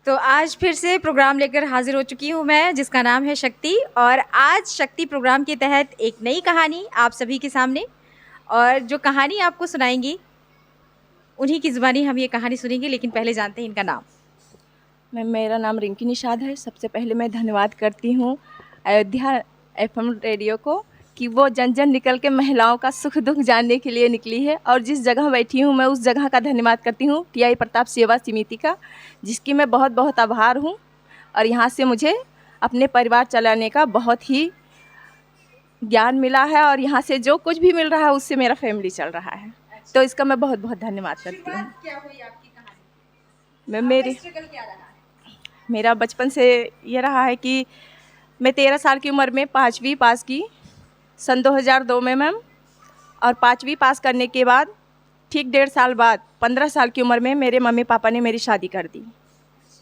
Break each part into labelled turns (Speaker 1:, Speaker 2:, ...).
Speaker 1: तो आज फिर से प्रोग्राम लेकर हाजिर हो चुकी हूँ मैं, जिसका नाम है शक्ति। और आज शक्ति प्रोग्राम के तहत एक नई कहानी आप सभी के सामने। और जो कहानी आपको सुनाएंगी उन्हीं की ज़ुबानी हम ये कहानी सुनेंगे, लेकिन पहले जानते हैं इनका नाम।
Speaker 2: मेरा नाम रिंकी निषाद है। सबसे पहले मैं धन्यवाद करती हूँ अयोध्या एफएम रेडियो को कि वो जन जन निकल के महिलाओं का सुख दुख जानने के लिए निकली है। और जिस जगह बैठी हूँ मैं उस जगह का धन्यवाद करती हूँ टीआई प्रताप सेवा समिति का, जिसकी मैं बहुत बहुत आभार हूँ। और यहाँ से मुझे अपने परिवार चलाने का बहुत ही ज्ञान मिला है और यहाँ से जो कुछ भी मिल रहा है उससे मेरा फैमिली चल रहा है। तो इसका मैं बहुत बहुत धन्यवाद करती हूँ।
Speaker 1: क्या हुई आपकी कहानी?
Speaker 2: मैं मेरी
Speaker 1: स्ट्रगल क्या रहा है?
Speaker 2: मेरा बचपन से ये रहा है कि मैं 13 साल की उम्र में 5वीं पास की सन 2002 में मैम। और 5वीं पास करने के बाद ठीक 1.5 साल बाद 15 साल की उम्र में मेरे मम्मी पापा ने मेरी शादी कर दी।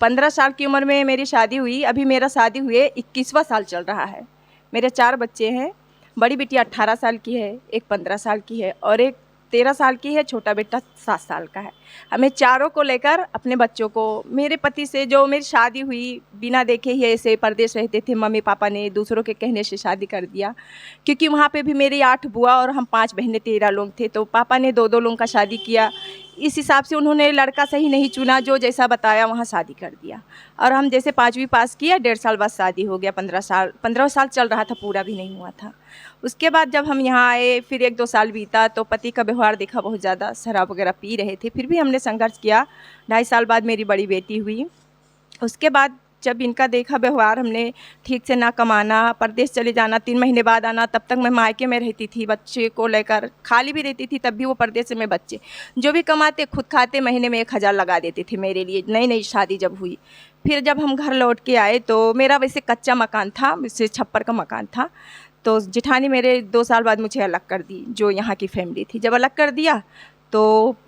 Speaker 2: 15 साल की उम्र में मेरी शादी हुई। अभी मेरा शादी हुए 21वां साल चल रहा है। मेरे 4 बच्चे हैं। बड़ी बेटी 18 साल की है, एक 15 साल की है और एक 13 साल की है। छोटा बेटा 7 साल का है। हमें चारों को लेकर अपने बच्चों को, मेरे पति से जो मेरी शादी हुई बिना देखे ही ऐसे परदेश रहते थे, मम्मी पापा ने दूसरों के कहने से शादी कर दिया। क्योंकि वहाँ पे भी मेरी 8 बुआ और हम 5 बहनें 13 लोग थे, तो पापा ने 2-2 लोगों का शादी किया। इस हिसाब से उन्होंने लड़का सही नहीं चुना, जो जैसा बताया वहाँ शादी कर दिया। और हम जैसे 5वीं पास किया 1.5 साल बाद शादी हो गया। 15 साल चल रहा था, पूरा भी नहीं हुआ था। उसके बाद जब हम यहाँ आए फिर 1-2 साल बीता तो पति का व्यवहार देखा, बहुत ज़्यादा शराब वगैरह पी रहे थे। फिर भी हमने संघर्ष किया। 2.5 साल बाद मेरी बड़ी बेटी हुई। उसके बाद जब इनका देखा व्यवहार, हमने ठीक से ना कमाना, परदेश चले जाना, 3 महीने बाद आना, तब तक मैं मायके में रहती थी बच्चे को लेकर, खाली भी रहती थी तब भी वो परदेश में बच्चे जो भी कमाते खुद खाते। महीने में 1,000 लगा देते थे मेरे लिए। नई नई शादी जब हुई, फिर जब हम घर लौट के आए तो मेरा वैसे कच्चा मकान था, वैसे छप्पर का मकान था। तो जेठानी मेरे 2 साल बाद मुझे अलग कर दी, जो यहाँ की फैमिली थी। जब अलग कर दिया तो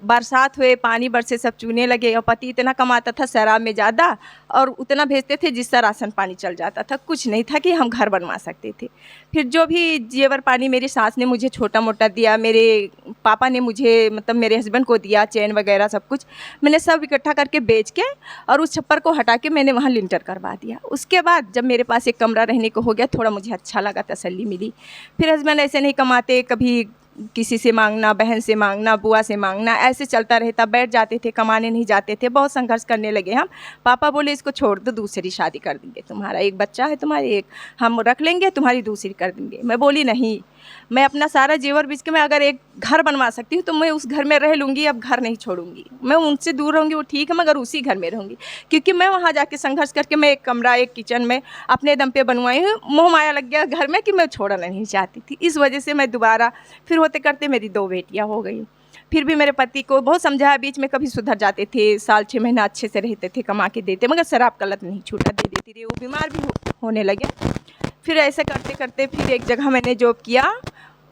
Speaker 2: बरसात हुए, पानी बरसे, सब चूने लगे। और पति इतना कमाता था शराब में ज़्यादा, और उतना भेजते थे जिससे राशन पानी चल जाता था। कुछ नहीं था कि हम घर बनवा सकते थे। फिर जो भी जेवर पानी मेरी सास ने मुझे छोटा मोटा दिया, मेरे पापा ने मुझे मतलब मेरे हस्बैंड को दिया, चैन वगैरह सब कुछ मैंने सब इकट्ठा करके बेच के और उस छप्पर को हटा के मैंने वहाँ लिंटर करवा दिया। उसके बाद जब मेरे पास एक कमरा रहने को हो गया, थोड़ा मुझे अच्छा लगा, तसल्ली मिली। फिर हस्बैंड ऐसे नहीं कमाते, कभी किसी से मांगना, बहन से मांगना, बुआ से मांगना, ऐसे चलता रहता। बैठ जाते थे, कमाने नहीं जाते थे। बहुत संघर्ष करने लगे हम। पापा बोले इसको छोड़ दो, दूसरी शादी कर देंगे, तुम्हारा एक बच्चा है, तुम्हारे एक हम रख लेंगे, तुम्हारी दूसरी कर देंगे। मैं बोली नहीं, मैं अपना सारा जेवर बेच के मैं अगर एक घर बनवा सकती हूँ तो मैं उस घर में रह लूँगी। अब घर नहीं छोड़ूंगी। मैं उनसे दूर रहूँगी वो ठीक है, मगर उसी घर में रहूँगी। क्योंकि मैं वहाँ जाके संघर्ष करके मैं एक कमरा, एक किचन में अपने दम पे बनवाई हूँ। मोह माया लग गया घर में कि मैं छोड़ना नहीं चाहती थी। इस वजह से मैं दोबारा फिर होते करते मेरी 2 बेटियाँ हो गई। फिर भी मेरे पति को बहुत समझाया, बीच में कभी सुधर जाते थे, साल 6 महीना अच्छे से रहते थे, कमा के देते, मगर शराब का लत नहीं छूटा, दे देती थी। वो बीमार भी होने लगे। फिर ऐसे करते करते फिर एक जगह मैंने जॉब किया,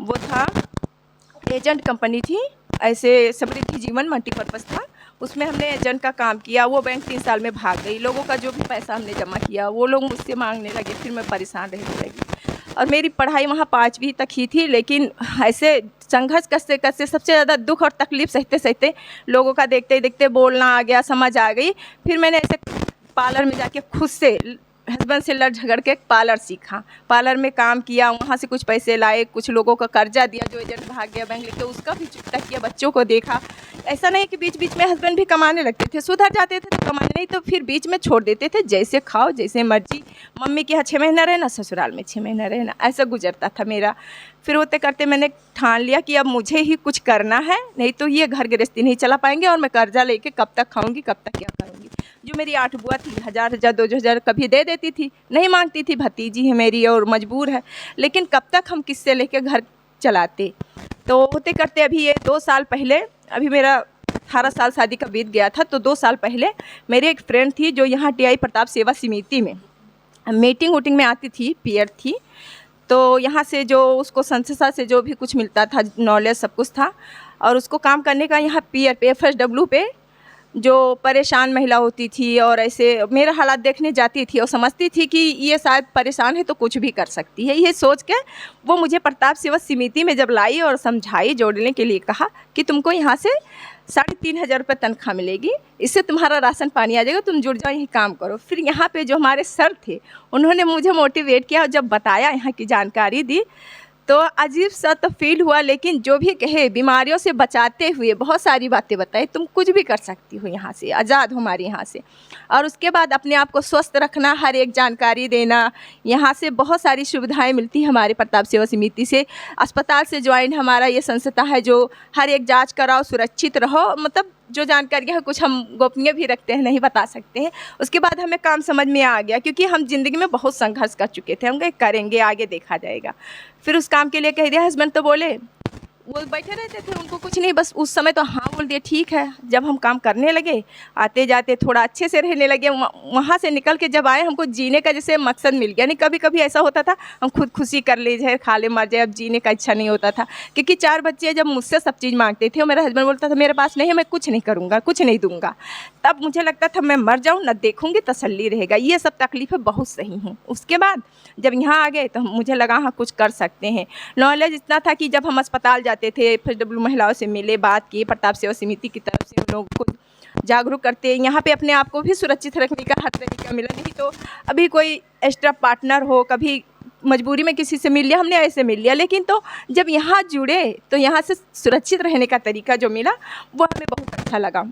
Speaker 2: वो था एजेंट कंपनी थी, ऐसे समृद्धि जीवन मल्टीपर्पज़ था। उसमें हमने एजेंट का काम किया। वो बैंक 3 साल में भाग गई। लोगों का जो भी पैसा हमने जमा किया वो लोग मुझसे मांगने लगे। फिर मैं परेशान रहने लगी। और मेरी पढ़ाई वहाँ 5वीं तक ही थी, लेकिन ऐसे संघर्ष करते करते सबसे ज़्यादा दुख और तकलीफ़ सहते सहते लोगों का देखते देखते बोलना आ गया, समझ आ गई। फिर मैंने ऐसे पार्लर में जाके खुद से हस्बैंड से लड़ झगड़ के पार्लर सीखा। पार्लर में काम किया, वहाँ से कुछ पैसे लाए, कुछ लोगों का कर्जा दिया, जो एजेंट भाग गया बैंक लेके उसका भी चुकता किया, बच्चों को देखा। ऐसा नहीं कि बीच बीच में हस्बैंड भी कमाने लगते थे, सुधर जाते थे तो कमाने, नहीं तो फिर बीच में छोड़ देते थे। जैसे खाओ, जैसे मर्जी। मम्मी के यहाँ 6 महीना रहना, ससुराल में 6 महीना रहना, ऐसा गुजरता था मेरा। फिर होते करते मैंने ठान लिया कि अब मुझे ही कुछ करना है, नहीं तो ये घर गृहस्थी नहीं चला पाएंगे और मैं कर्जा लेके कब तक खाऊंगी, कब तक क्या करूंगी। जो मेरी 8 बुआ थी, 1000 2,000 कभी दे देती थी, नहीं मांगती थी, भतीजी है मेरी और मजबूर है, लेकिन कब तक हम किससे लेके घर चलाते। तो होते करते अभी ये 2 साल पहले, अभी मेरा 18 साल शादी का बीत गया था, तो 2 साल पहले मेरी एक फ्रेंड थी जो यहाँ टीआई प्रताप सेवा समिति में मीटिंग वूटिंग में आती थी, पीयर थी। तो यहाँ से जो उसको संस्था से जो भी कुछ मिलता था, नॉलेज सब कुछ था, और उसको काम करने का यहाँ पीयर पे FSW पे जो परेशान महिला होती थी और ऐसे मेरा हालात देखने जाती थी और समझती थी कि ये शायद परेशान है तो कुछ भी कर सकती है, ये सोच के वो मुझे प्रताप सेवा समिति में जब लाई और समझाई, जोड़ने के लिए कहा कि तुमको यहाँ से 3,500 रुपये तनख्वाह मिलेगी, इससे तुम्हारा राशन पानी आ जाएगा, तुम जुड़ जाओ, यही काम करो। फिर यहाँ पे जो हमारे सर थे उन्होंने मुझे मोटिवेट किया और जब बताया, यहाँ की जानकारी दी, तो अजीब सा तो फील हुआ। लेकिन जो भी कहे, बीमारियों से बचाते हुए बहुत सारी बातें बताई, तुम कुछ भी कर सकती हो, यहाँ से आज़ाद हो हमारे यहाँ से। और उसके बाद अपने आप को स्वस्थ रखना, हर एक जानकारी देना, यहाँ से बहुत सारी सुविधाएं मिलती हैं हमारे प्रताप सेवा समिति से। अस्पताल से ज्वाइन हमारा ये संस्था है जो हर एक जांच कराओ, सुरक्षित रहो, मतलब जो जानकारी है कुछ हम गोपनीय भी रखते हैं, नहीं बता सकते हैं। उसके बाद हमें काम समझ में आ गया, क्योंकि हम ज़िंदगी में बहुत संघर्ष कर चुके थे। हम कहे करेंगे, आगे देखा जाएगा। फिर उस काम के लिए कह दिया। हस्बैंड तो बोले, वो बैठे रहते थे, उनको कुछ नहीं, बस उस समय तो हाँ बोल दिए, ठीक है। जब हम काम करने लगे, आते जाते थोड़ा अच्छे से रहने लगे, वहाँ से निकल के जब आए, हमको जीने का जैसे मकसद मिल गया। नहीं, कभी कभी ऐसा होता था हम खुद खुशी कर ले जाए, खा ले मर जाए, अब जीने का इच्छा नहीं होता था। क्योंकि 4 बच्चे जब मुझसे सब चीज़ मांगते थे और मेरा हस्बैंड बोलता था मेरे पास नहीं है, मैं कुछ नहीं करूँगा, कुछ नहीं दूँगा, तब मुझे लगता था मैं मर जाऊँ ना, देखूँगी तसल्ली रहेगा। ये सब तकलीफ़ें बहुत सही हैं। उसके बाद जब यहाँ आ गए तो मुझे लगा हाँ कुछ कर सकते हैं। नॉलेज इतना था कि जब हम अस्पताल जाते थे, FHW महिलाओं से मिले, बात की, प्रताप सेवा समिति की तरफ से उन लोगों को जागरूक करते, यहाँ पे अपने आप को भी सुरक्षित रखने का हर तरीका मिला। नहीं तो अभी कोई एक्स्ट्रा पार्टनर हो, कभी मजबूरी में किसी से मिल लिया, हमने ऐसे मिल लिया, लेकिन तो जब यहाँ जुड़े तो यहाँ से सुरक्षित रहने का तरीका जो मिला वो हमें बहुत अच्छा लगा।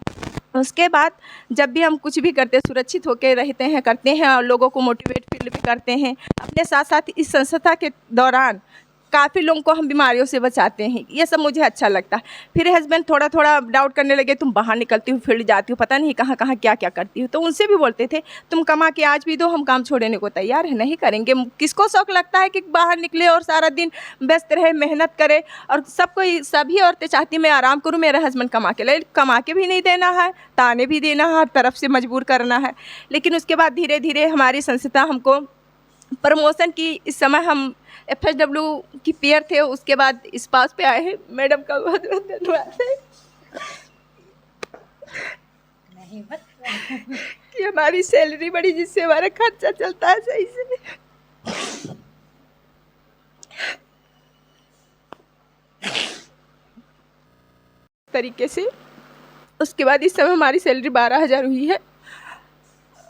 Speaker 2: उसके बाद जब भी हम कुछ भी करते, सुरक्षित होकर रहते हैं, करते हैं और लोगों को मोटिवेट फील भी करते हैं। अपने साथ साथ इस संस्था के दौरान काफ़ी लोगों को हम बीमारियों से बचाते हैं, ये सब मुझे अच्छा लगता है। फिर हस्बैंड थोड़ा थोड़ा डाउट करने लगे, तुम बाहर निकलती हो, फील्ड जाती हो, पता नहीं कहाँ कहाँ क्या क्या करती हो। तो उनसे भी बोलते थे तुम कमा के आज भी दो, हम काम छोड़ने को तैयार है, नहीं करेंगे। किसको शौक लगता है कि बाहर निकले और सारा दिन व्यस्त रहे, मेहनत करे। और सभी औरतें चाहती मैं आराम करूँ, मेरा हस्बैंड कमा के लाए, कमा के भी नहीं देना है, ताने भी देना है, हर तरफ से मजबूर करना है। लेकिन उसके बाद धीरे धीरे हमारी संस्था हमको प्रमोशन की, इस समय हम FHW की पेयर थे, उसके बाद इस पास पे आए हैं। मैडम का बहुत बहुत धन्यवाद है कि हमारी सैलरी बढ़ी, जिससे हमारा खर्चा चलता है सही से। तरीके से उसके बाद इस समय हमारी सैलरी 12,000 हुई है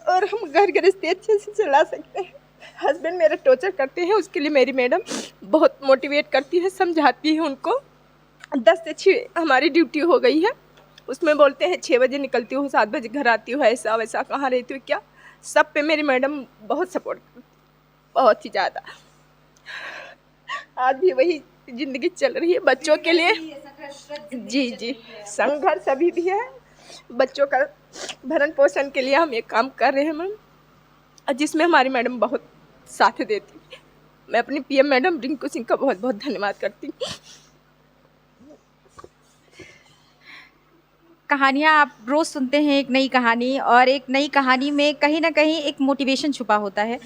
Speaker 2: और हम घर गृहस्थी अच्छे से चला सकते हैं। हस्बैंड मेरा टॉर्चर करते हैं, उसके लिए मेरी मैडम बहुत मोटिवेट करती है, समझाती है उनको। 10 से 6 हमारी ड्यूटी हो गई है, उसमें बोलते हैं 6 बजे निकलती हूँ, 7 बजे घर आती हूँ, ऐसा वैसा, कहाँ रहती हूँ क्या, सब पे मेरी मैडम बहुत सपोर्ट करती, बहुत ही ज़्यादा। आज भी वही ज़िंदगी चल रही है बच्चों के लिए। जी जी, संघर्ष अभी भी है, बच्चों का भरण पोषण के लिए हम ये काम कर रहे हैं मैम, जिसमें हमारी मैडम बहुत साथ देती है। मैं अपनी PM मैडम रिंकू सिंह का बहुत बहुत धन्यवाद करती हूँ।
Speaker 1: कहानियाँ आप रोज़ सुनते हैं, एक नई कहानी, और एक नई कहानी में कहीं ना कहीं एक मोटिवेशन छुपा होता है।